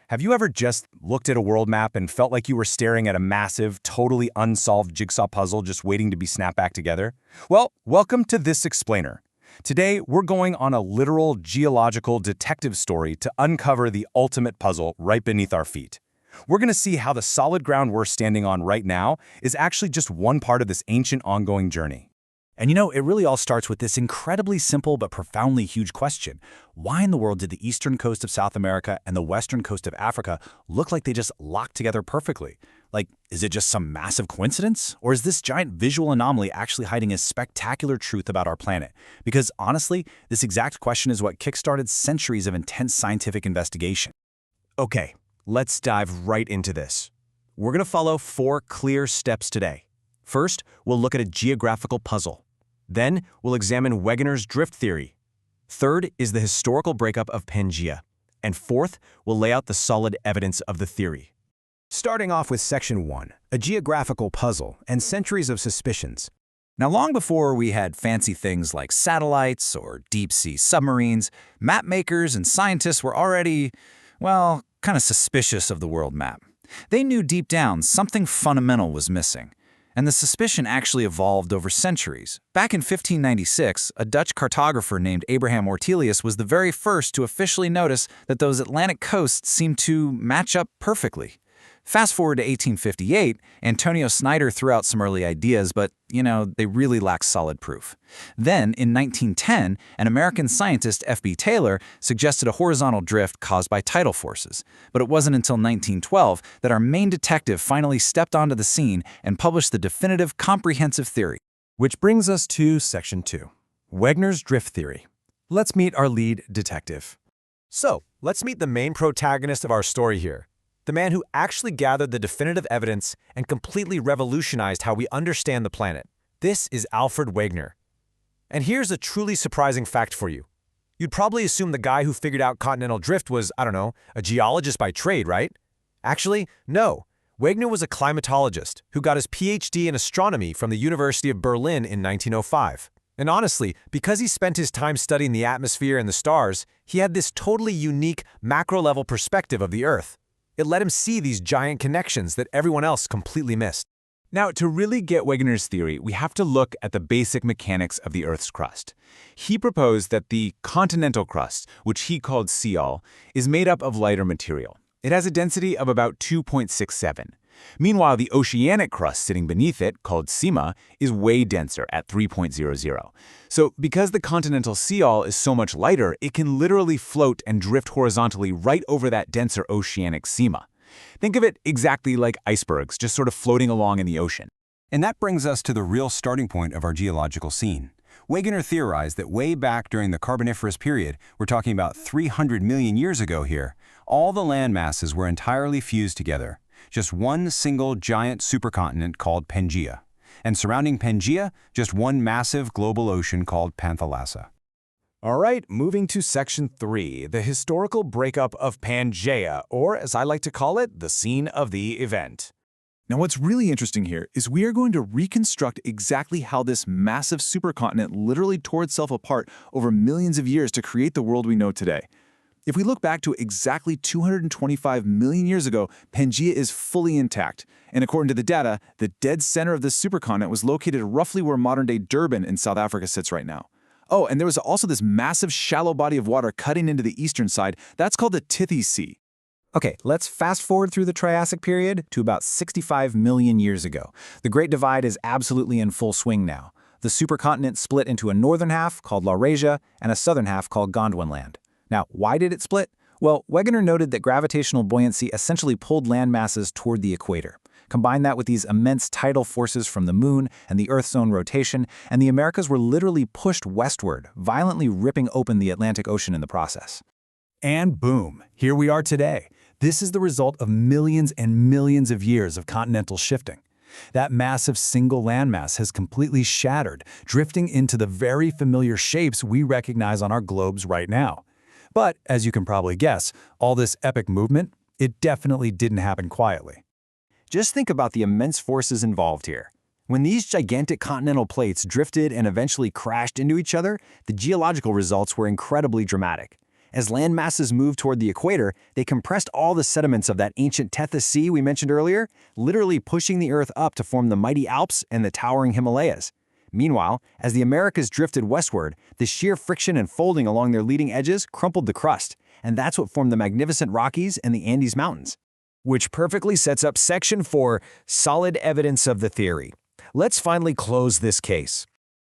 Have you ever just looked at a world map and felt like you were staring at a massive, totally unsolved jigsaw puzzle just waiting to be snapped back together? Well, welcome to This Explainer. Today, we're going on a literal geological detective story to uncover the ultimate puzzle right beneath our feet. We're going to see how the solid ground we're standing on right now is actually just one part of this ancient ongoing journey. And it really all starts with this incredibly simple but profoundly huge question. Why in the world did the eastern coast of South America and the western coast of Africa look like they just locked together perfectly? Like, is it just some massive coincidence? Or is this giant visual anomaly actually hiding a spectacular truth about our planet? Because honestly, this exact question is what kickstarted centuries of intense scientific investigation. Okay, let's dive right into this. We're going to follow 4 clear steps today. First, we'll look at a geographical puzzle. Then, we'll examine Wegener's drift theory. Third is the historical breakup of Pangaea. And fourth, we'll lay out the solid evidence of the theory. Starting off with Section 1, a geographical puzzle and centuries of suspicions. Now, long before we had fancy things like satellites or deep-sea submarines, map makers and scientists were already, well, kind of suspicious of the world map. They knew deep down something fundamental was missing. And the suspicion actually evolved over centuries. Back in 1596, a Dutch cartographer named Abraham Ortelius was the very first to officially notice that those Atlantic coasts seemed to match up perfectly. Fast forward to 1858, Antonio Snyder threw out some early ideas, but, they really lacked solid proof. Then, in 1910, an American scientist, F.B. Taylor, suggested a horizontal drift caused by tidal forces. But it wasn't until 1912 that our main detective finally stepped onto the scene and published the definitive comprehensive theory. Which brings us to Section 2, Wegener's drift theory. Let's meet our lead detective. So, let's meet the main protagonist of our story here. The man who actually gathered the definitive evidence and completely revolutionized how we understand the planet. This is Alfred Wegener. And here's a truly surprising fact for you. You'd probably assume the guy who figured out continental drift was, a geologist by trade, right? Actually, no. Wegener was a climatologist who got his PhD in astronomy from the University of Berlin in 1905. And honestly, because he spent his time studying the atmosphere and the stars, he had this totally unique macro-level perspective of the Earth. It let him see these giant connections that everyone else completely missed. Now, to really get Wegener's theory, we have to look at the basic mechanics of the Earth's crust. He proposed that the continental crust, which he called Seol, is made up of lighter material. It has a density of about 2.67. Meanwhile, the oceanic crust sitting beneath it, called Sima, is way denser at 3.00. So because the continental Seol is so much lighter, it can literally float and drift horizontally right over that denser oceanic Sima. Think of it exactly like icebergs, just sort of floating along in the ocean. And that brings us to the real starting point of our geological scene. Wegener theorized that way back during the Carboniferous period, we're talking about 300 million years ago here, all the land masses were entirely fused together. Just one single giant supercontinent called Pangaea. And surrounding Pangaea, just one massive global ocean called Panthalassa. All right, moving to Section 3, the historical breakup of Pangaea, or as I like to call it, the scene of the event. Now, what's really interesting here is we are going to reconstruct exactly how this massive supercontinent literally tore itself apart over millions of years to create the world we know today. If we look back to exactly 225 million years ago, Pangaea is fully intact. And according to the data, the dead center of this supercontinent was located roughly where modern-day Durban in South Africa sits right now. Oh, and there was also this massive shallow body of water cutting into the eastern side. That's called the Tethys Sea. Okay, let's fast forward through the Triassic period to about 65 million years ago. The Great Divide is absolutely in full swing now. The supercontinent split into a northern half, called Laurasia, and a southern half, called Gondwanland. Now, why did it split? Well, Wegener noted that gravitational buoyancy essentially pulled land masses toward the equator. Combine that with these immense tidal forces from the moon and the Earth's own rotation, and the Americas were literally pushed westward, violently ripping open the Atlantic Ocean in the process. And boom, here we are today. This is the result of millions and millions of years of continental shifting. That massive single landmass has completely shattered, drifting into the very familiar shapes we recognize on our globes right now. But, as you can probably guess, all this epic movement, it definitely didn't happen quietly. Just think about the immense forces involved here. When these gigantic continental plates drifted and eventually crashed into each other, the geological results were incredibly dramatic. As land masses moved toward the equator, they compressed all the sediments of that ancient Tethys Sea we mentioned earlier, literally pushing the Earth up to form the mighty Alps and the towering Himalayas. Meanwhile, as the Americas drifted westward, the sheer friction and folding along their leading edges crumpled the crust, and that's what formed the magnificent Rockies and the Andes Mountains. Which perfectly sets up Section 4, solid evidence of the theory. Let's finally close this case.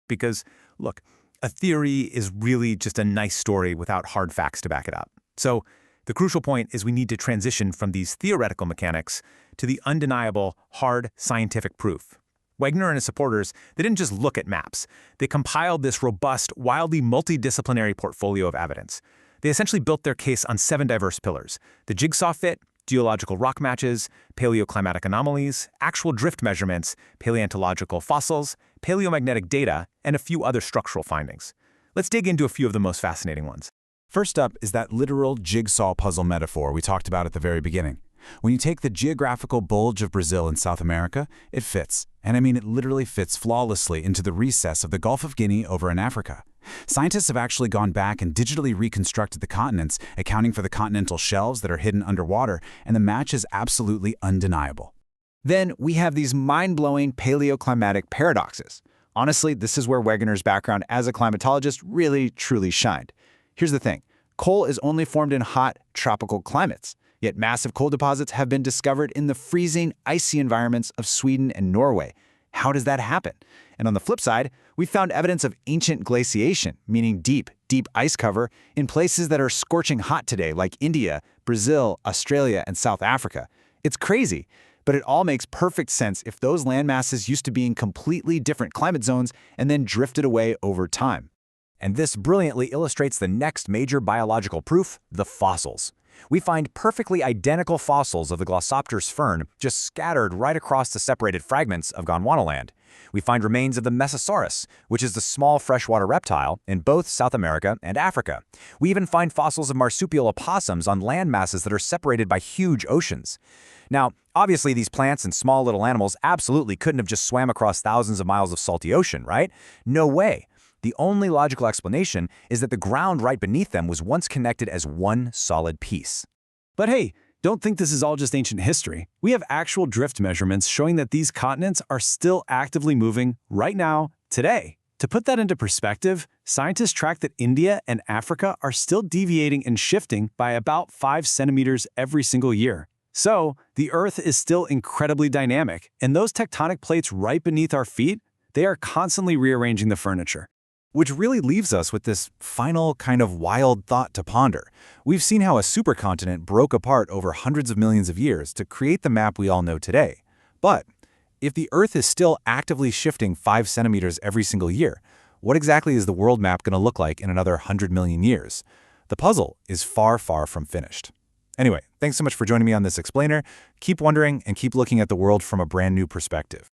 Because, look, a theory is really just a nice story without hard facts to back it up. So the crucial point is we need to transition from these theoretical mechanics to the undeniable, hard scientific proof. Wegener and his supporters, they didn't just look at maps. They compiled this robust, wildly multidisciplinary portfolio of evidence. They essentially built their case on 7 diverse pillars: the jigsaw fit, geological rock matches, paleoclimatic anomalies, actual drift measurements, paleontological fossils, paleomagnetic data, and a few other structural findings. Let's dig into a few of the most fascinating ones. First up is that literal jigsaw puzzle metaphor we talked about at the very beginning. When you take the geographical bulge of Brazil in South America, it fits. And I mean it literally fits flawlessly into the recess of the Gulf of Guinea over in Africa. Scientists have actually gone back and digitally reconstructed the continents, accounting for the continental shelves that are hidden underwater, and the match is absolutely undeniable. Then we have these mind-blowing paleoclimatic paradoxes. Honestly, this is where Wegener's background as a climatologist really, truly shined. Here's the thing. Coal is only formed in hot, tropical climates. Yet massive coal deposits have been discovered in the freezing, icy environments of Sweden and Norway. How does that happen? And on the flip side, we found evidence of ancient glaciation, meaning deep, deep ice cover, in places that are scorching hot today, like India, Brazil, Australia, and South Africa. It's crazy, but it all makes perfect sense if those landmasses used to be in completely different climate zones and then drifted away over time. And this brilliantly illustrates the next major biological proof, the fossils. We find perfectly identical fossils of the Glossopteris fern just scattered right across the separated fragments of Gondwanaland. We find remains of the Mesosaurus, which is the small freshwater reptile, in both South America and Africa. We even find fossils of marsupial opossums on land masses that are separated by huge oceans. Now, obviously these plants and small little animals absolutely couldn't have just swam across thousands of miles of salty ocean, right? No way. The only logical explanation is that the ground right beneath them was once connected as one solid piece. But hey, don't think this is all just ancient history. We have actual drift measurements showing that these continents are still actively moving right now, today. To put that into perspective, scientists track that India and Africa are still deviating and shifting by about 5 centimeters every single year. So, the Earth is still incredibly dynamic, and those tectonic plates right beneath our feet, they are constantly rearranging the furniture. Which really leaves us with this final kind of wild thought to ponder. We've seen how a supercontinent broke apart over hundreds of millions of years to create the map we all know today. But if the Earth is still actively shifting 5 centimeters every single year, what exactly is the world map going to look like in another 100 million years? The puzzle is far, far from finished. Anyway, thanks so much for joining me on this explainer. Keep wondering and keep looking at the world from a brand new perspective.